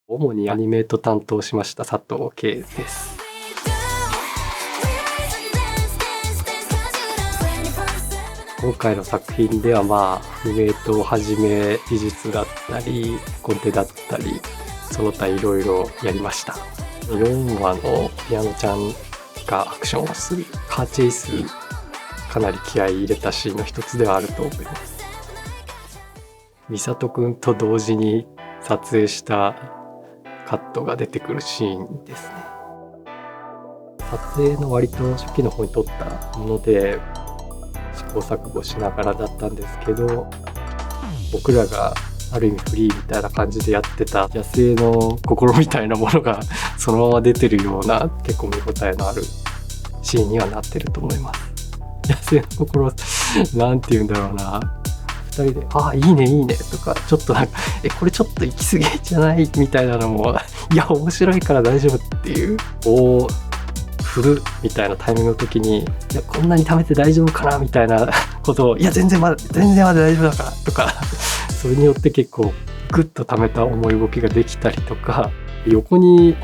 主にアニメート担当しました佐藤圭です。今回の作品ではアニメートをはじめ技術だったりコンテだったりその他いろいろやりました。4話のピアノちゃんがアクションをするカーチェイス、かなり気合い入れたシーンの一つではあると思います。美里くんと同時に撮影したカットが出てくるシーンですね。撮影の割と初期の方に撮ったもので試行錯誤しながらだったんですけど、僕らがある意味フリーみたいな感じでやってた野生の心みたいなものがそのまま出てるような結構見応えのあるシーンにはなってると思います。野生の心なんて言うんだろうな、2人で「ああいいねいいね」とかちょっとなんか「これちょっと行き過ぎじゃない？」みたいなのも「いや面白いから大丈夫」っていう振るみたいなタイミングの時に「いやこんなに貯めて大丈夫かな」みたいなことを「いや全然まだ大丈夫だから」とかそれによって結構グッと貯めた重い動きができたりとか、横に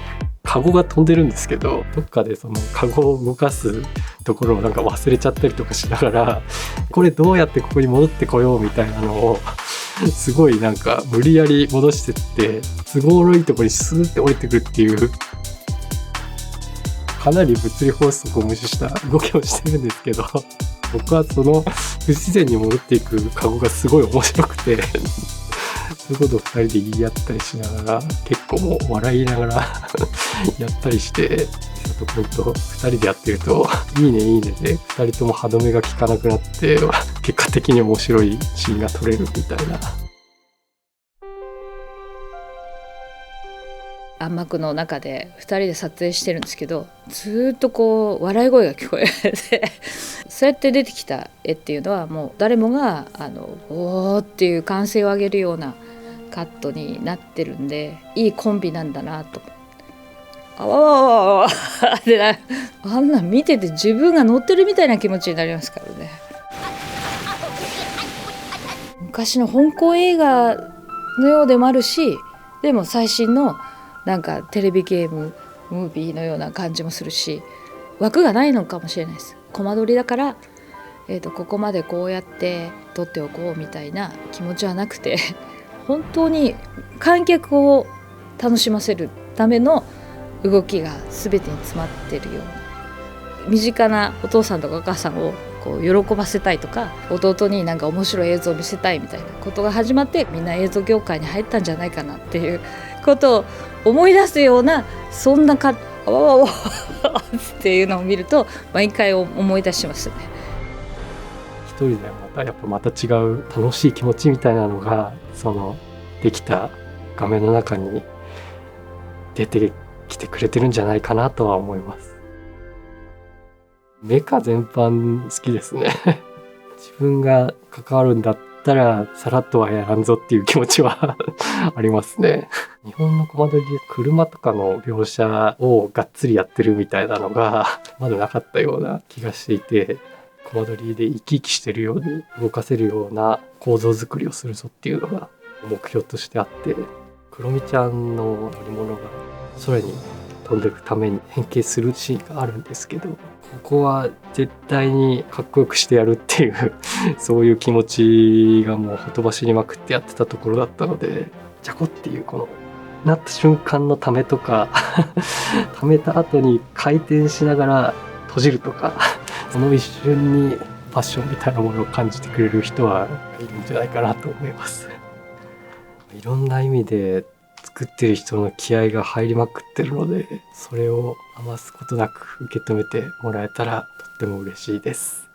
カゴが飛んでるんですけどどっかでそのカゴを動かすところをなんか忘れちゃったりとかしながら、これどうやってここに戻ってこようみたいなのをすごいなんか無理やり戻してって都合のいいところにスーって降りてくるっていうかなり物理法則を無視した動きをしてるんですけど、僕はその不自然に戻っていくカゴがすごい面白くてそういうことを2人で言い合ったりしながら結構もう笑いながらやったりして、佐藤君と2人でやってるといいねいいねで2人とも歯止めが効かなくなって結果的に面白いシーンが撮れるみたいな。暗幕の中で2人で撮影してるんですけど、ずっとこう笑い声が聞こえてそうやって出てきた絵っていうのはもう誰もがおーっていう歓声を上げるようなカットになってるんで、いいコンビなんだなと。あわわわわってあんなん見てて自分が乗ってるみたいな気持ちになりますからね。昔の香港映画のようでもあるし、でも最新のなんかテレビゲームムービーのような感じもするし、枠がないのかもしれないです。コマ撮りだから、ここまでこうやって撮っておこうみたいな気持ちはなくて本当に観客を楽しませるための動きが全てに詰まってるような、身近なお父さんとかお母さんをこう喜ばせたいとか、弟になんか面白い映像を見せたいみたいなことが始まって、みんな映像業界に入ったんじゃないかなっていうことを思い出すような、そんなあわわわっていうのを見ると毎回思い出しますね。一人でまた違う楽しい気持ちみたいなのがそのできた画面の中に出てきてくれてるんじゃないかなとは思います。メカ全般好きですね自分が関わるんだったらさらっとはやらんぞっていう気持ちはありますね。日本のコマ撮りで車とかの描写をがっつりやってるみたいなのがまだなかったような気がしていて、コマ撮りで生き生きしてるように動かせるような構造作りをするぞっていうのが目標としてあって、クロミちゃんの乗り物が空に飛んでいくために変形するシーンがあるんですけど、ここは絶対にかっこよくしてやるっていうそういう気持ちがもうほとばしりまくってやってたところだったので、ジャコっていうこのなった瞬間のためとかためた後に回転しながら閉じるとかその一瞬にパッションみたいなものを感じてくれる人はいるんじゃないかなと思います。いろんな意味で作ってる人の気合が入りまくってるので、それを余すことなく受け止めてもらえたらとっても嬉しいです。